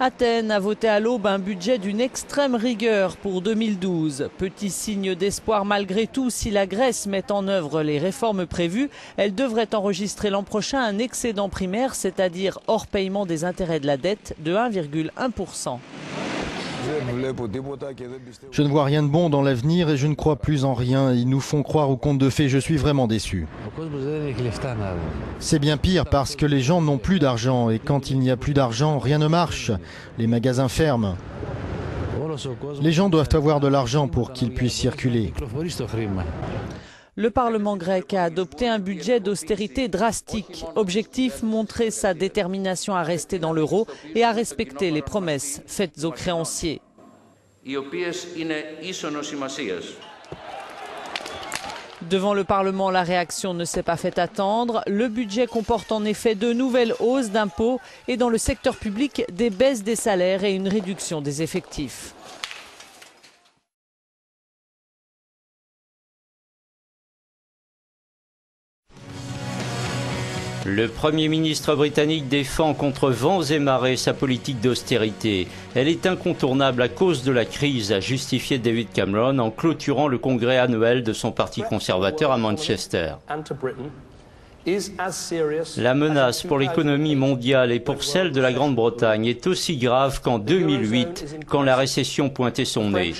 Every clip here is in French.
Athènes a voté à l'aube un budget d'une extrême rigueur pour 2012. Petit signe d'espoir malgré tout, si la Grèce met en œuvre les réformes prévues, elle devrait enregistrer l'an prochain un excédent primaire, c'est-à-dire hors paiement des intérêts de la dette, de 1,1%. Je ne vois rien de bon dans l'avenir et je ne crois plus en rien. Ils nous font croire aux contes de fées, je suis vraiment déçu. C'est bien pire parce que les gens n'ont plus d'argent et quand il n'y a plus d'argent, rien ne marche. Les magasins ferment. Les gens doivent avoir de l'argent pour qu'ils puissent circuler. Le Parlement grec a adopté un budget d'austérité drastique. Objectif, montrer sa détermination à rester dans l'euro et à respecter les promesses faites aux créanciers. Devant le Parlement, la réaction ne s'est pas fait attendre. Le budget comporte en effet de nouvelles hausses d'impôts et dans le secteur public, des baisses des salaires et une réduction des effectifs. Le Premier ministre britannique défend contre vents et marées sa politique d'austérité. Elle est incontournable à cause de la crise, a justifié David Cameron en clôturant le congrès annuel de son parti conservateur à Manchester. La menace pour l'économie mondiale et pour celle de la Grande-Bretagne est aussi grave qu'en 2008, quand la récession pointait son nez.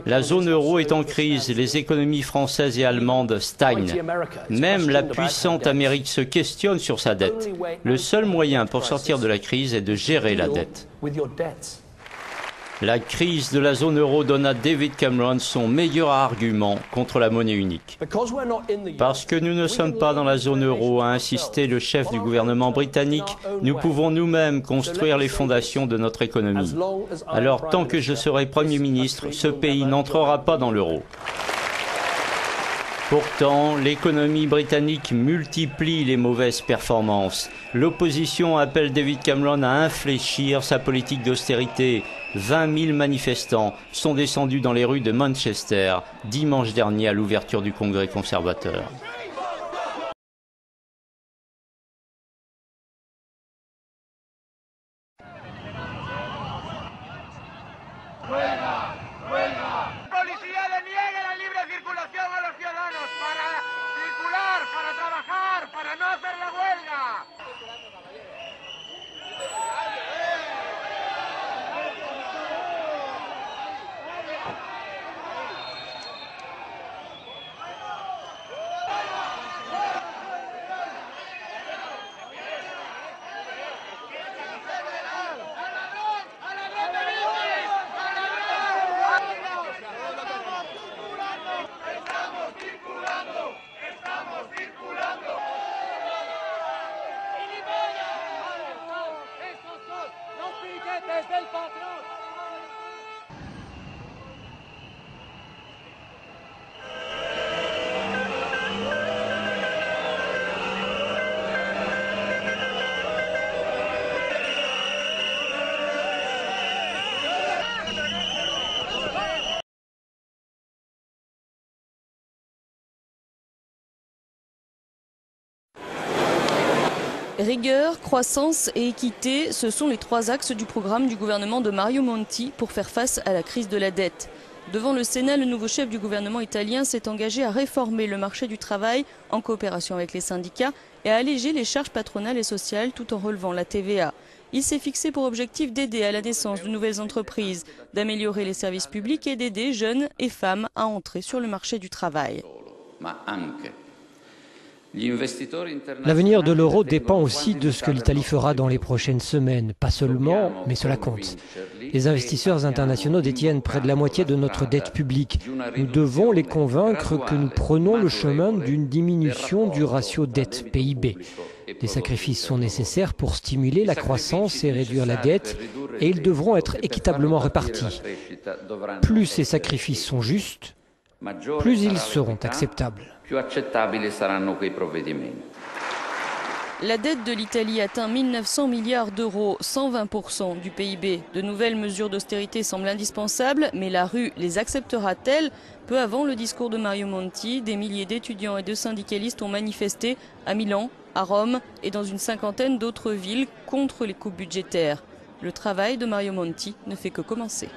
La zone euro est en crise, les économies françaises et allemandes stagnent. Même la puissante Amérique se questionne sur sa dette. Le seul moyen pour sortir de la crise est de gérer la dette. La crise de la zone euro donne à David Cameron son meilleur argument contre la monnaie unique. Parce que nous ne sommes pas dans la zone euro, a insisté le chef du gouvernement britannique, nous pouvons nous-mêmes construire les fondations de notre économie. Alors tant que je serai Premier ministre, ce pays n'entrera pas dans l'euro. Pourtant, l'économie britannique multiplie les mauvaises performances. L'opposition appelle David Cameron à infléchir sa politique d'austérité. 20 000 manifestants sont descendus dans les rues de Manchester dimanche dernier à l'ouverture du congrès conservateur. Rigueur, croissance et équité, ce sont les trois axes du programme du gouvernement de Mario Monti pour faire face à la crise de la dette. Devant le Sénat, le nouveau chef du gouvernement italien s'est engagé à réformer le marché du travail en coopération avec les syndicats et à alléger les charges patronales et sociales tout en relevant la TVA. Il s'est fixé pour objectif d'aider à la naissance de nouvelles entreprises, d'améliorer les services publics et d'aider jeunes et femmes à entrer sur le marché du travail. L'avenir de l'euro dépend aussi de ce que l'Italie fera dans les prochaines semaines. Pas seulement, mais cela compte. Les investisseurs internationaux détiennent près de la moitié de notre dette publique. Nous devons les convaincre que nous prenons le chemin d'une diminution du ratio dette-PIB. Des sacrifices sont nécessaires pour stimuler la croissance et réduire la dette, et ils devront être équitablement répartis. Plus ces sacrifices sont justes, plus ils seront acceptables. La dette de l'Italie atteint 1 900 milliards d'euros, 120% du PIB. De nouvelles mesures d'austérité semblent indispensables, mais la rue les acceptera-t-elle? Peu avant le discours de Mario Monti, des milliers d'étudiants et de syndicalistes ont manifesté à Milan, à Rome et dans une cinquantaine d'autres villes contre les coupes budgétaires. Le travail de Mario Monti ne fait que commencer.